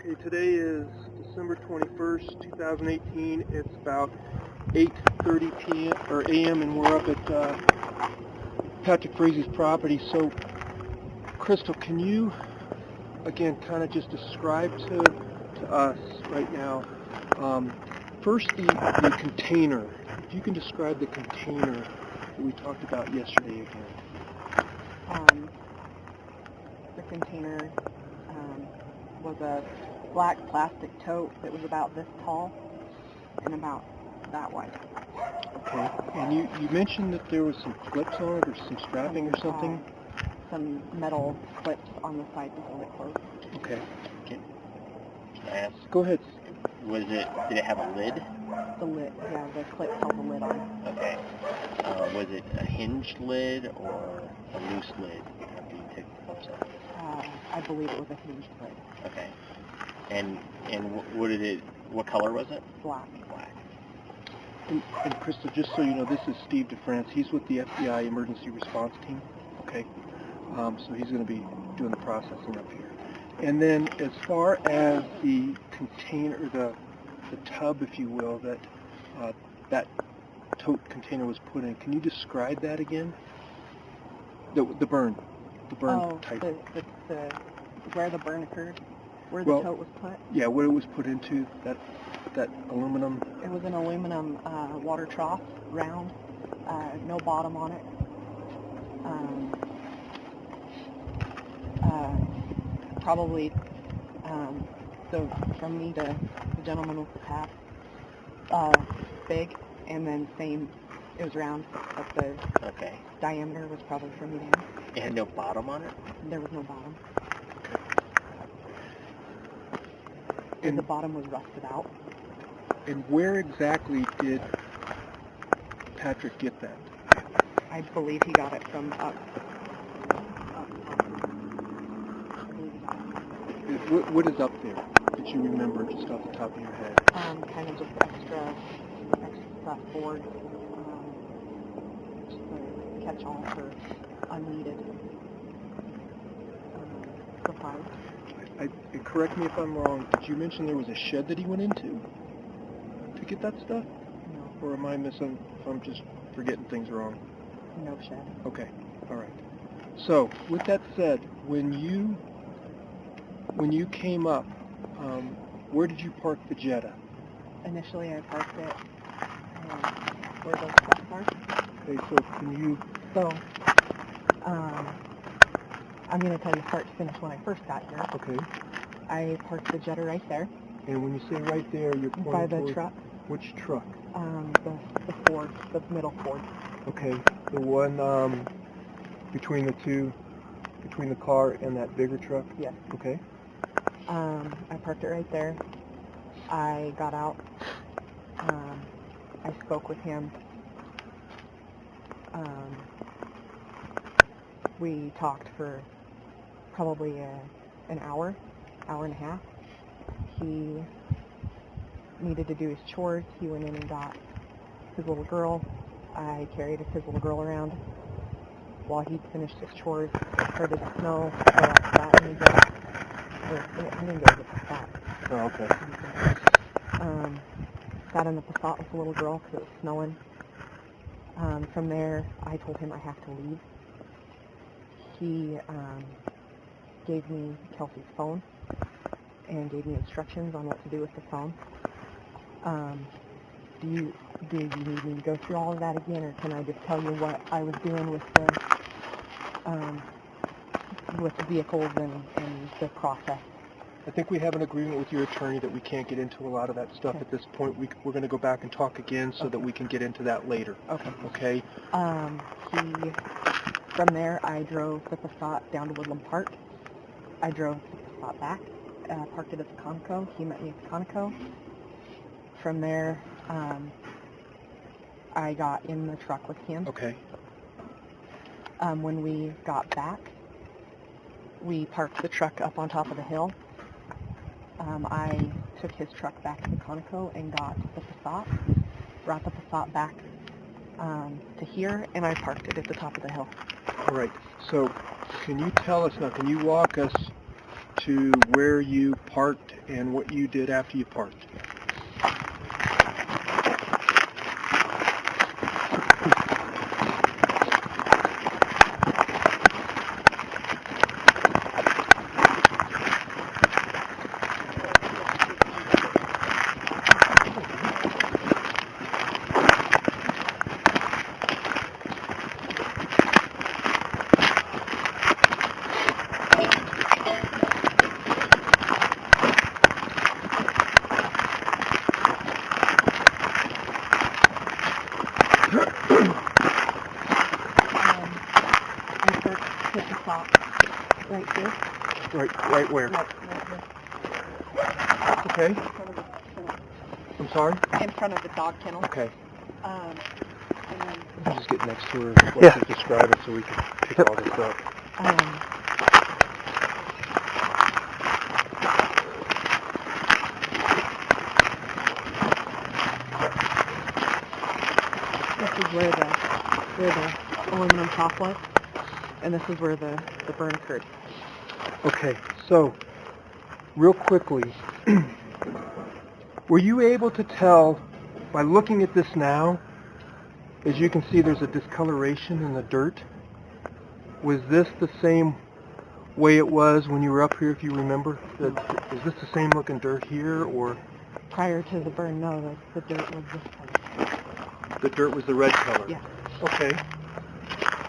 Okay, today is December 21st, 2018. It's about 8:30 p.m. or a.m. and we're up at Patrick Frazee's property. So, Krystal, can you again kind of just describe to us right now, first the container. If you can describe the container that we talked about yesterday again. The container was a black plastic tote that was about this tall and about that wide. Okay, and you mentioned that there was some clips on it or some strapping or something? Some metal clips on the side to hold it closed. Okay. Can I ask? Go ahead. Did it have a lid? The lid, yeah, the clip held the lid on. Okay. Was it a hinged lid or a loose lid after you took the clips off? I believe it was a hinged lid. Okay. And what color was it? Black. Black. And Krystal, just so you know, this is Steve DeFrance. He's with the FBI Emergency Response Team. Okay. So he's going to be doing the processing up here. And then as far as the container, the tub, if you will, that that tote container was put in, can you describe that again? The burn type. Where the burn occurred, where the tote was put? Yeah, where it was put into, that aluminum. It was an aluminum water trough, round, no bottom on it. Probably, so from me to the gentleman with the hat, big, and then same, it was round, but the diameter was probably from me down. It had no bottom on it? There was no bottom. And the bottom was rusted out. And where exactly did Patrick get that? I believe he got it from up. What is up there that you remember just off the top of your head? Kind of just extra board, just a catch-all for unneeded supplies. And correct me if I'm wrong, did you mention there was a shed that he went into to get that stuff? No. Or am I missing, if I'm just forgetting things wrong? No shed. Okay, all right. So, with that said, when you came up, where did you park the Jetta? Initially I parked it where those trucks are. Okay, so can you... So, I'm going to tell you start to finish when I first got here. Okay. I parked the Jetta right there. And when you say right there, you're pointing by the towards truck. Which truck? The Ford, the middle Ford. Okay, the one between the two, between the car and that bigger truck? Yes. Okay. I parked it right there. I got out. I spoke with him. We talked for probably an hour and a half. He needed to do his chores. He went in and got his little girl. I carried his little girl around while he finished his chores. It started to snow. So I sat in the gate. I didn't go to the Passat. Oh, okay. Sat in the Passat with the little girl because it was snowing. From there, I told him I have to leave. He gave me Kelsey's phone and gave me instructions on what to do with the phone. Do you need me to go through all of that again, or can I just tell you what I was doing with the vehicles and the process? I think we have an agreement with your attorney that we can't get into a lot of that stuff at this point. We're going to go back and talk again so that we can get into that later. Okay. Okay? From there, I drove the Passat down to Woodland Park. I drove the Passat back, parked it at the Conoco. He met me at the Conoco. From there, I got in the truck with him. Okay. When we got back, we parked the truck up on top of the hill. I took his truck back to the Conoco and got the Passat, brought the Passat back to here, and I parked it at the top of the hill. All right. So can you tell us now, can you walk us to where you parked and what you did after you parked. Hit the top right here. Right where? Right here. Okay. In front of the kennel. I'm sorry? In front of the dog kennel. Okay. And then I'll just get next to her and let her describe it so we can pick all this up. this is where the aluminum top was, and this is where the burn occurred. Okay, so real quickly, were you able to tell by looking at this now, as you can see there's a discoloration in the dirt, was this the same way it was when you were up here, if you remember? Is this the same looking dirt here, or? Prior to the burn, no, the dirt was this color. The dirt was the red color? Yeah. Okay.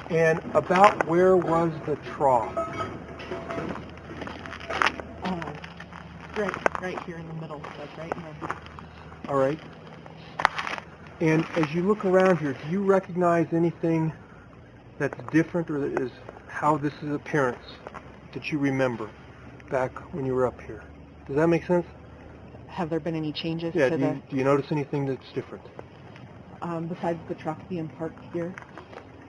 And about where was the trough? Right here in the middle, like right in the... All right. And as you look around here, do you recognize anything that's different, or that is how this is appearance that you remember back when you were up here? Does that make sense? Have there been any changes Yeah, to do you notice anything that's different? Besides the truck being parked here,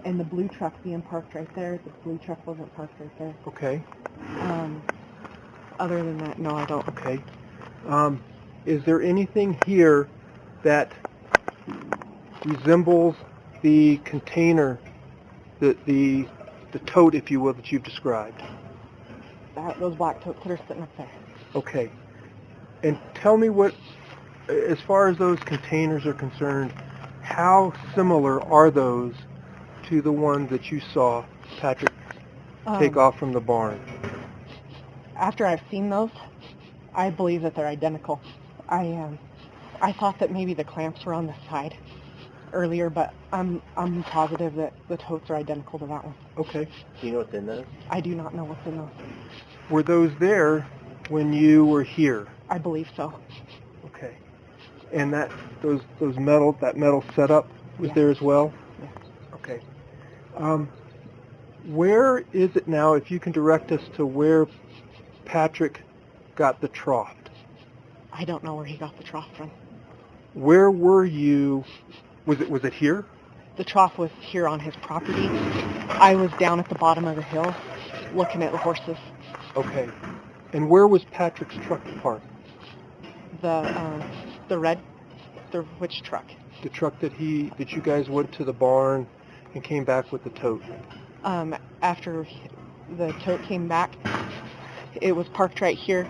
and the blue truck being parked right there, the blue truck wasn't parked right there. Okay. Other than that, no, I don't. Okay. Is there anything here that resembles the container, the tote, if you will, that you've described? Those black totes that are sitting up there. Okay. And tell me what, as far as those containers are concerned, how similar are those to the ones that you saw Patrick take off from the barn? After I've seen those, I believe that they're identical. I thought that maybe the clamps were on the side earlier, but I'm positive that the totes are identical to that one. Okay. Do you know what's in those? I do not know what's in those. Were those there when you were here? I believe so. Okay. And that metal setup was there as well? Yes. Okay. Where is it now, if you can direct us to where Patrick got the trough? I don't know where he got the trough from. Where were you? Was it here? The trough was here on his property. I was down at the bottom of the hill looking at the horses. Okay. And where was Patrick's truck parked? Which truck? The truck that you guys went to the barn and came back with the tote. After the tote came back, it was parked right here.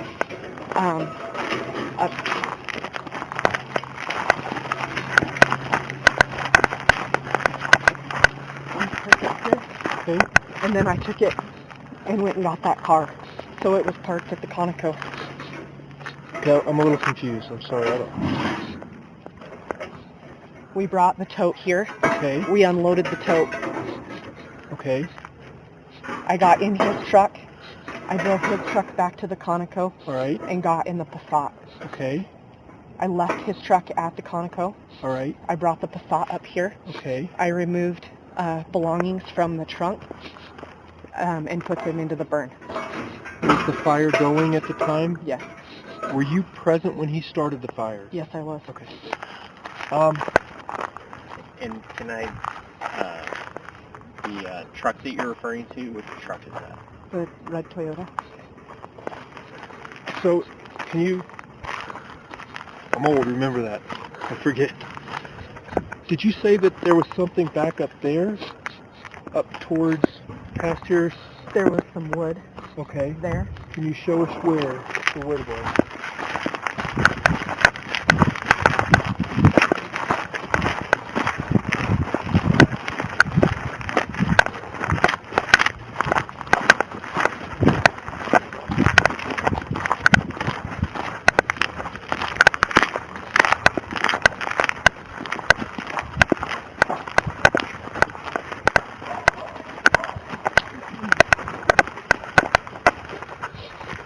Okay. And then I took it and went and got that car. So it was parked at the Conoco. Okay, I'm a little confused. I'm sorry. We brought the tote here. Okay. We unloaded the tote. Okay. I got in his truck. I drove his truck back to the Conoco. All right. And got in the Passat. Okay. I left his truck at the Conoco. All right. I brought the Passat up here. Okay. I removed belongings from the trunk and put them into the burn. Was the fire going at the time? Yes. Were you present when he started the fire? Yes, I was. Okay. And can I, the truck that you're referring to, which truck is that? The red Toyota. So, I'm old, remember that. I forget. Did you say that there was something back up there? Up towards past here? There was some wood. Okay. There. Can you show us where the wood was?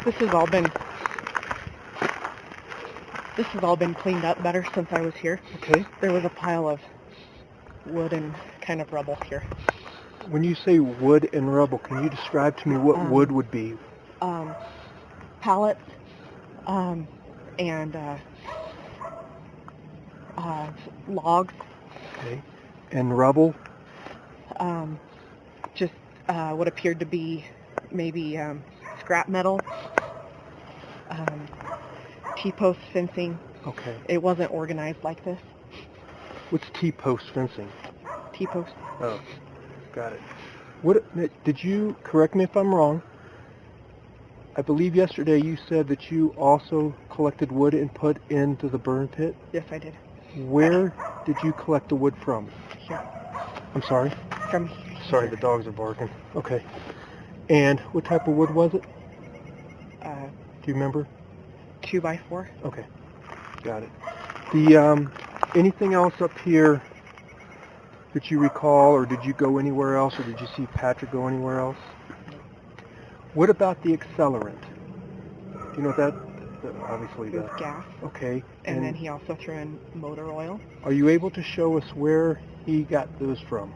This has all been cleaned up better since I was here. Okay. There was a pile of wood and kind of rubble here. When you say wood and rubble, can you describe to me what wood would be? Pallets, and logs. Okay. And rubble? Just what appeared to be maybe scrap metal. T-post fencing. Okay. It wasn't organized like this. What's T-post fencing? T-post. Oh, got it. What did you, correct me if I'm wrong, I believe yesterday you said that you also collected wood and put into the burn pit? Yes, I did. Where did you collect the wood from? Here. I'm sorry? From here. Sorry, the dogs are barking. Okay. And what type of wood was it? Do you remember? 2x4. Okay. Got it. The, anything else up here that you recall, or did you go anywhere else, or did you see Patrick go anywhere else? What about the accelerant? Do you know what that, obviously It was the... gas. Okay. And then he also threw in motor oil. Are you able to show us where he got those from?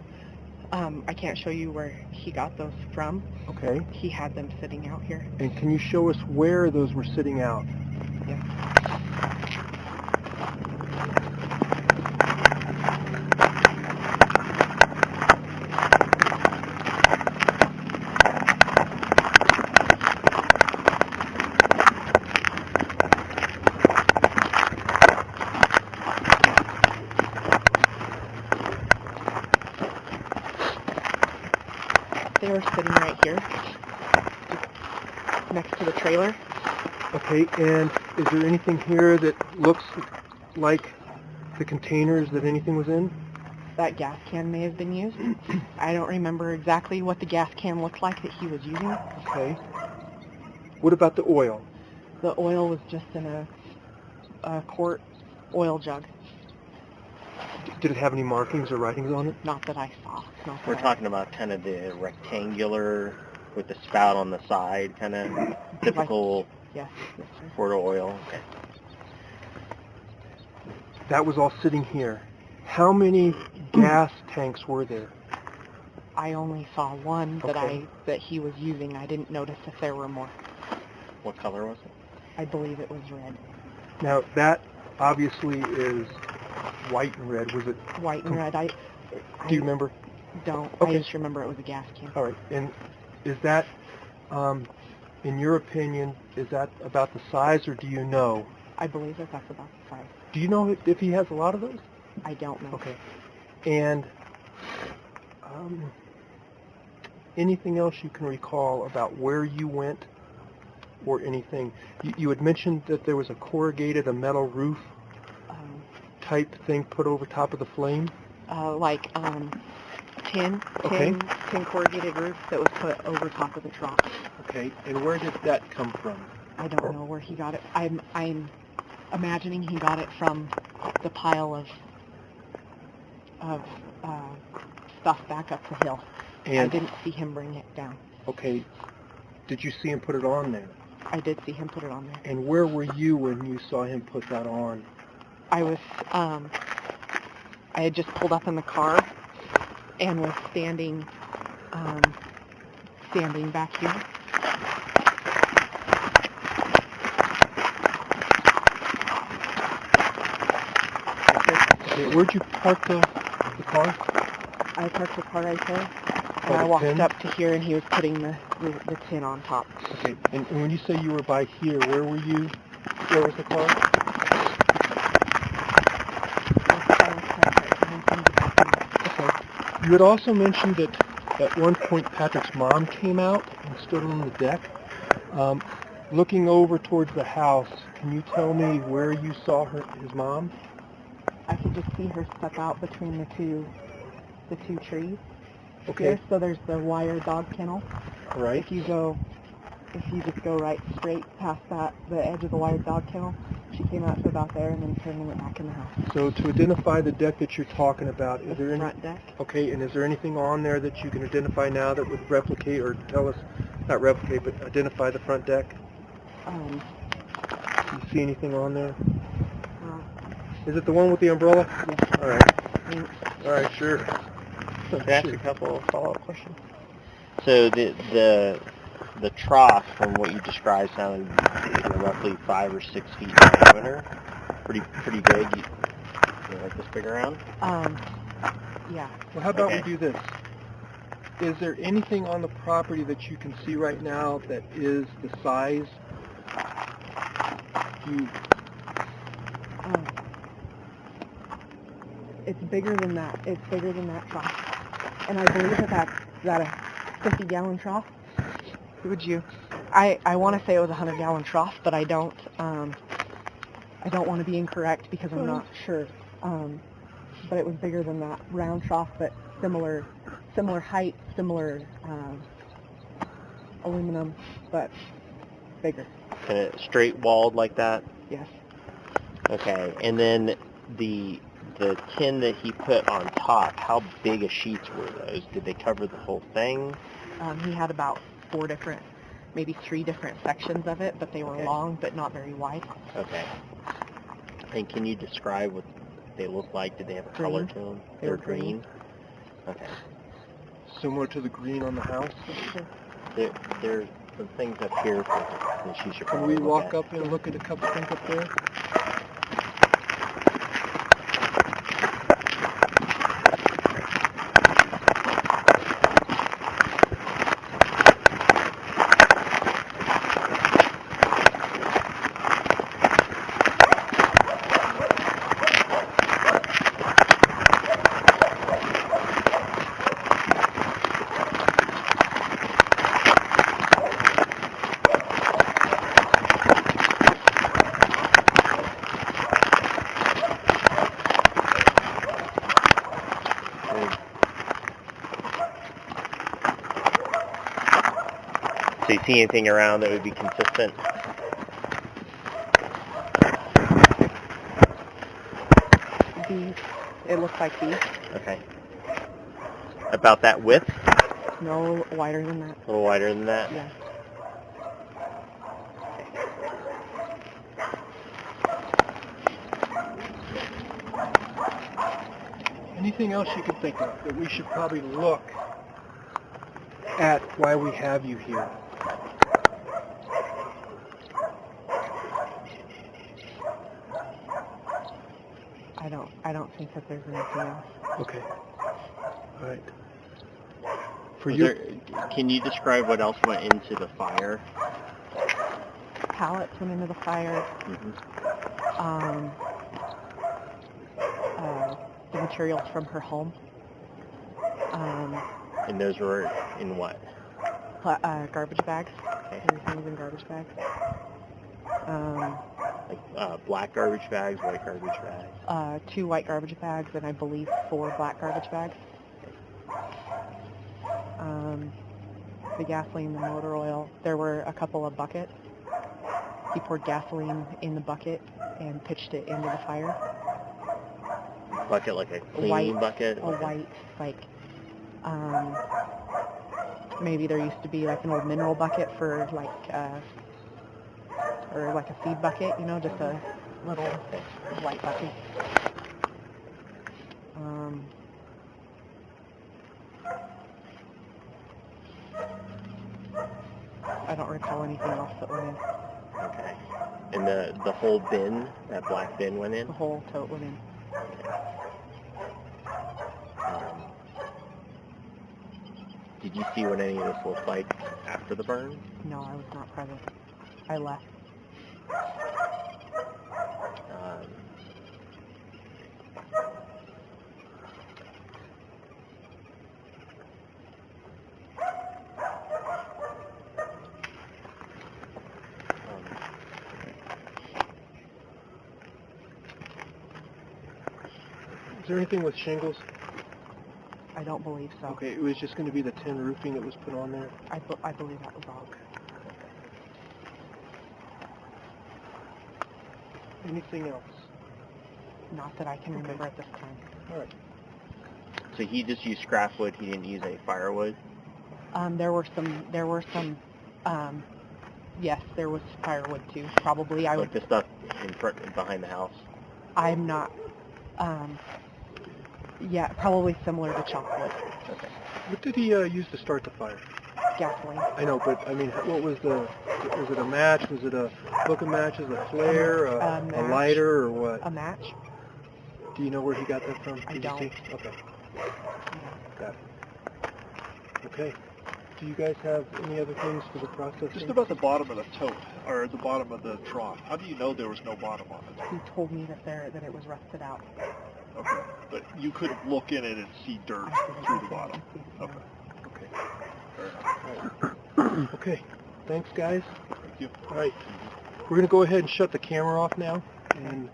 I can't show you where he got those from. Okay. He had them sitting out here. And can you show us where those were sitting out? Yes. They were sitting right here, next to the trailer. Okay, and is there anything here that looks like the containers that anything was in? That gas can may have been used. I don't remember exactly what the gas can looked like that he was using. Okay. What about the oil? The oil was just in a quart oil jug. Did it have any markings or writings on it? Not that I saw. We're talking about kind of the rectangular with the spout on the side, kind of typical Yes, yes, sir. Ford oil. Okay. That was all sitting here. How many gas tanks were there? I only saw one Okay. that he was using. I didn't notice if there were more. What color was it? I believe it was red. Now, that obviously is white and red. Was it? White and red. Do you remember? Don't. Okay. I just remember it was a gas can. All right. And is that, in your opinion, is that about the size, or do you know? I believe that's about the size. Do you know if he has a lot of those? I don't know. Okay. And anything else you can recall about where you went or anything? You had mentioned that there was a corrugated, a metal roof type thing put over top of the flame? Tin corrugated roof that was put over top of the trough. Okay. And where did that come from? I don't know where he got it. I'm imagining he got it from the pile of stuff back up the hill. And I didn't see him bring it down. okay. Did you see him put it on there? I did see him put it on there. And where were you when you saw him put that on? I was, I had just pulled up in the car and was standing back here. Okay, where'd you park the car? I parked the car right there, and Oh, I the walked tin? up to here, and he was putting the tin on top. Okay, and when you say you were by here, where were you? Where was the car? Okay. You had also mentioned that at one point Patrick's mom came out and stood on the deck. Looking over towards the house, can you tell me where you saw his mom? I could just see her step out between the two trees. Okay. Here, so there's the wire dog kennel. All right. If you just go right straight past the edge of the wire dog kennel, she came out to about there and then turned and went back in the house. So to identify the deck that you're talking about, is there any front deck? Okay, and is there anything on there that you can identify now that would replicate or tell us, not replicate, but identify the front deck? Do you see anything on there? Well, Is it the one with the umbrella? yes. All right. Thanks. All right, sure. Can I ask a couple of follow-up questions? So the trough, from what you described, sounded roughly 5 or 6 feet in diameter. Pretty big. You like this big around? Yeah. Well, how about Okay. we do this? Is there anything on the property that you can see right now that is the size? It's bigger than that. It's bigger than that trough. And I believe that's a 50-gallon trough. Would you? I want to say it was a 100-gallon trough, but I don't want to be incorrect because I'm not sure. But it was bigger than that round trough, but similar height, similar aluminum, but bigger. Kind of straight walled like that? Yes. Okay. And then the tin that he put on top, how big of sheets were those? Did they cover the whole thing? He had about 4 different, maybe 3 different sections of it, but they were long but not very wide. Okay. And can you describe what they look like? Did they have a color to them? They were green. Okay. Similar to the green on the house? Sure. There's some things up here that she should Can probably we look walk at. up and look at a couple things up there? Do you see anything around that would be consistent? These, it looks like these. Okay. About that width? No wider than that. A little wider than that? Yeah. Anything else you could think of that we should probably look at while we have you here? I don't think that there's anything else. Okay. All right. Can you describe what else went into the fire? Pallets went into the fire. Mm-hmm. The materials from her home. And those were in what? Garbage bags. Okay. Everything was in garbage bags. Like black garbage bags, white garbage bags? 2 white garbage bags and I believe 4 black garbage bags. The gasoline, the motor oil. There were a couple of buckets. He poured gasoline in the bucket and pitched it into the fire. Bucket, like a clean bucket? A white, like, maybe there used to be like an old mineral bucket for like, or like a seed bucket, you know, just a little white bucket. I don't recall anything else that went in. Okay. And the whole bin, that black bin went in? The whole tote went in. Did you see what any of this looked like after the burn? No, I was not present. I left. Is there anything with shingles? I don't believe so. Okay, it was just going to be the tin roofing that was put on there. I believe that was all. Anything else? Not that I can remember at this time. All right. So he just used scrap wood, he didn't use any firewood? There were some Yes, there was firewood too. Probably. I Like would. the stuff in front, behind the house? I'm not. Yeah, probably similar to chalkwood. Okay. What did he use to start the fire? Gasoline. I know, but I mean, what was was it a match? Was it a book of matches, a flare, a match. lighter, or what? A match. Do you know where he got that from? I Did don't. you see? Okay. Yeah. Got it. Okay. Do you guys have any other things for the process? Just about the bottom of the tote, or the bottom of the trough. How do you know there was no bottom on it? He told me that it was rusted out. Okay. But you couldn't look in it and see dirt through the bottom. Okay. Okay. Fair enough. All right. Okay. Thanks, guys. Thank you. All right. We're going to go ahead and shut the camera off now, and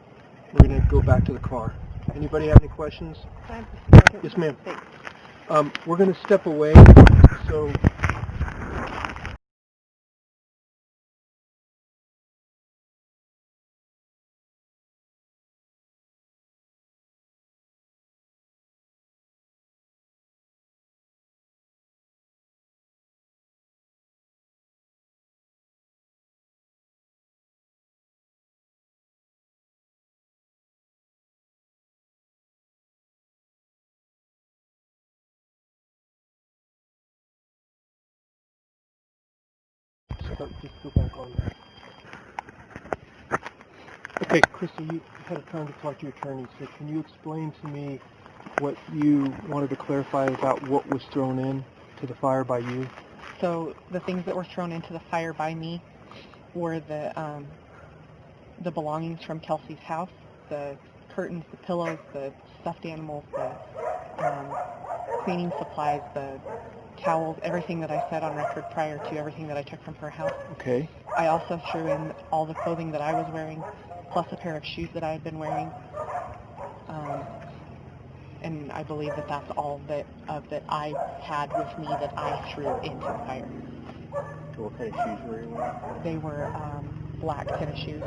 we're going to go back to the car. Anybody have any questions? Yes, ma'am. Thanks. We're going to step away, so... Just go back on that. Okay, Krystal, you had a time to talk to your attorney, so can you explain to me what you wanted to clarify about what was thrown in to the fire by you? So the things that were thrown into the fire by me were the belongings from Kelsey's house, the curtains, the pillows, the stuffed animals, the cleaning supplies, the towels, everything that I said on record prior to everything that I took from her house. Okay. I also threw in all the clothing that I was wearing, plus a pair of shoes that I had been wearing. And I believe that that's all that I had with me that I threw into the fire. So what kind of shoes were you wearing? They were black tennis shoes.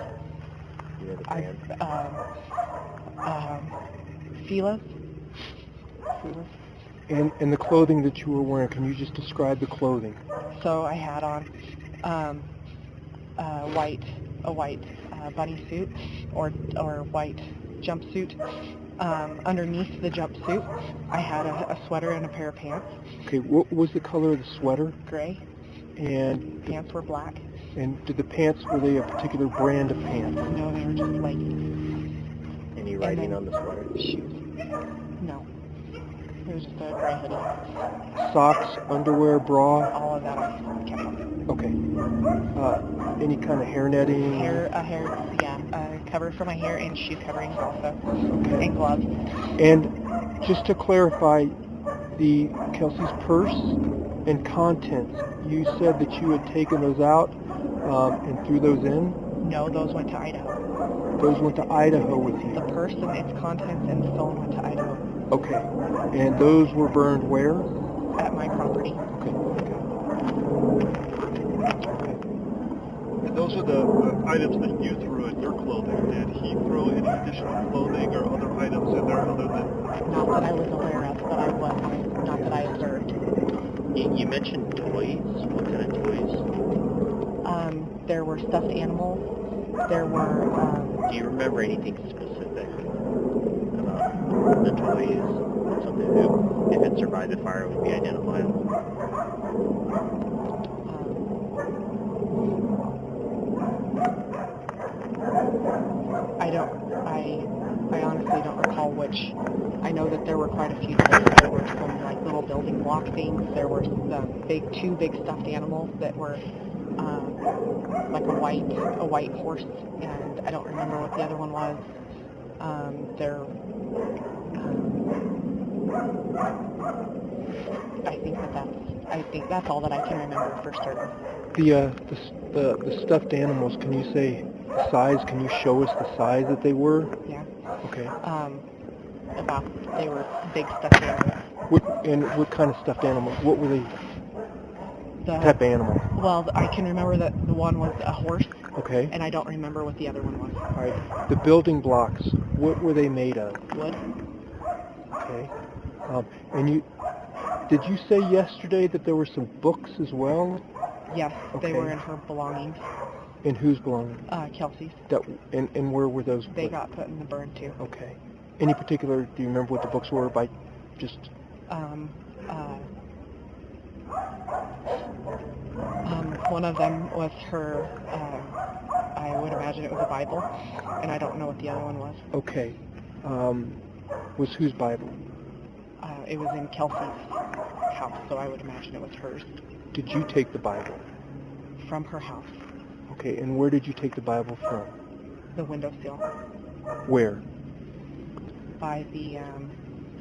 Do you have the pants? Fila's. And the clothing that you were wearing, can you just describe the clothing? So I had on a white bunny suit or white jumpsuit. Underneath the jumpsuit, I had a sweater and a pair of pants. Okay, what was the color of the sweater? Gray. And Pants were black. And did the pants, were they a particular brand of pants? No, they were just leggings. Any writing on the sweater? Shoes. No. It was just a gray hoodie. Socks, underwear, bra? All of that I kept on. Okay. Any kind of hair netting? Cover for my hair and shoe coverings also. Okay. And gloves. And just to clarify, the Kelsey's purse and contents, you said that you had taken those out and threw those in? No, those went to Idaho. Those went to Idaho with you? The purse and its contents and the phone went to Idaho. Okay. And those were burned where? At my property. Okay. And those are the items that you threw in your clothing. Did he throw any additional clothing or other items in there other than... Not that I was aware of, but not that I observed. You mentioned toys. What kind of toys? There were stuffed animals. There were... Do you remember anything specific about the toys? Something that, if it survived the fire, would be identifiable? I honestly don't recall which. I know that there were quite a few toys. There were some like little building block things. There were two big stuffed animals that were like a white horse, and I don't remember what the other one was. I think that's all that I can remember for certain. The stuffed animals, can you say the size? Can you show us the size that they were? Yeah. Okay. They were big stuffed animals. What kind of stuffed animals? What were they? Type of animal? Well, I can remember that the one was a horse. Okay. And I don't remember what the other one was. All right. The building blocks, what were they made of? Wood. Okay. And did you say yesterday that there were some books as well? Yes, Okay. they were in her belongings. And whose belongings? Kelsey's. And where were those? They got put in the burn too. Okay. Any particular, do you remember what the books were by just... One of them was her, I would imagine it was a Bible, and I don't know what the other one was. Okay. Was whose Bible? It was in Kelsey's house, so I would imagine it was hers. Did you take the Bible? From her house. Okay, and where did you take the Bible from? The windowsill. Where? By the,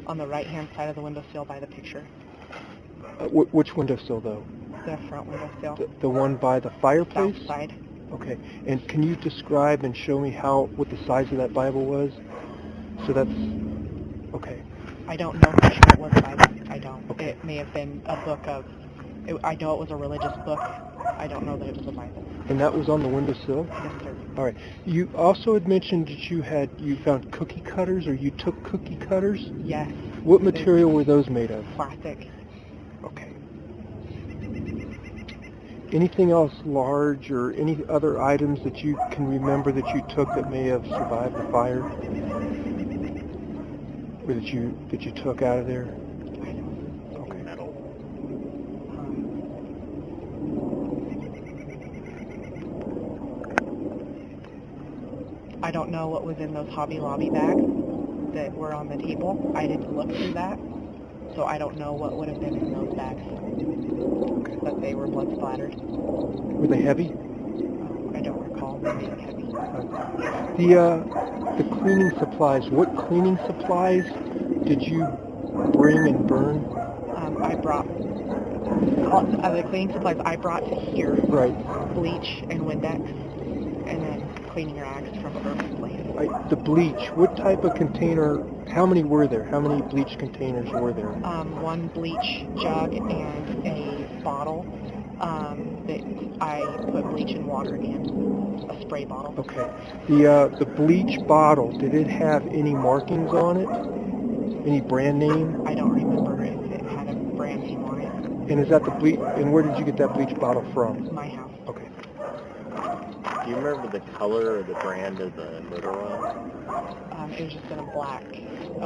on the right-hand side of the windowsill by the picture. Which windowsill, though? The front windowsill. The one by the fireplace? South side. Okay, and can you describe and show me what the size of that Bible was? So that's... Okay. I don't know for sure it was a Bible. I don't. Okay. It may have been a book of... I know it was a religious book. I don't know that it was a Bible. And that was on the windowsill? Yes, sir. All right. You also had mentioned that you found cookie cutters, or you took cookie cutters? Yes. What material were those made of? Plastic. Okay. Anything else large or any other items that you can remember that you took that may have survived the fire? Or that you took out of there? I don't. Okay. Metal. I don't know what was in those Hobby Lobby bags that were on the table. I didn't look through that, so I don't know what would have been in those bags. Okay. But they were blood splattered. Were they heavy? I don't recall them being heavy. The cleaning supplies. What cleaning supplies did you bring and burn? I brought the cleaning supplies I brought to here. Right. Bleach and Windex, and then cleaning rags from Bert's place. The bleach. What type of container? How many were there? How many bleach containers were there? One bleach jug and a bottle that I put bleach and water in, a spray bottle. Okay. The bleach bottle, did it have any markings on it? Any brand name? I don't remember if it had a brand name on it. And is that the bleach? And where did you get that bleach bottle from? My house. Okay. Do you remember the color or the brand of the motor oil? It was just in a black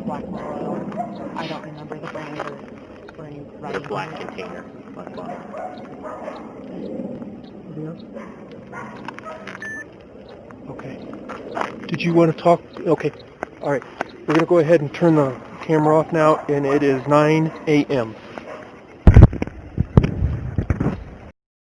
motor oil. I don't remember the brand or any The writing. black on it. container. Black bottle. Anything else? Okay. Did you want to talk? Okay. All right. We're going to go ahead and turn the camera off now, and it is 9 a.m.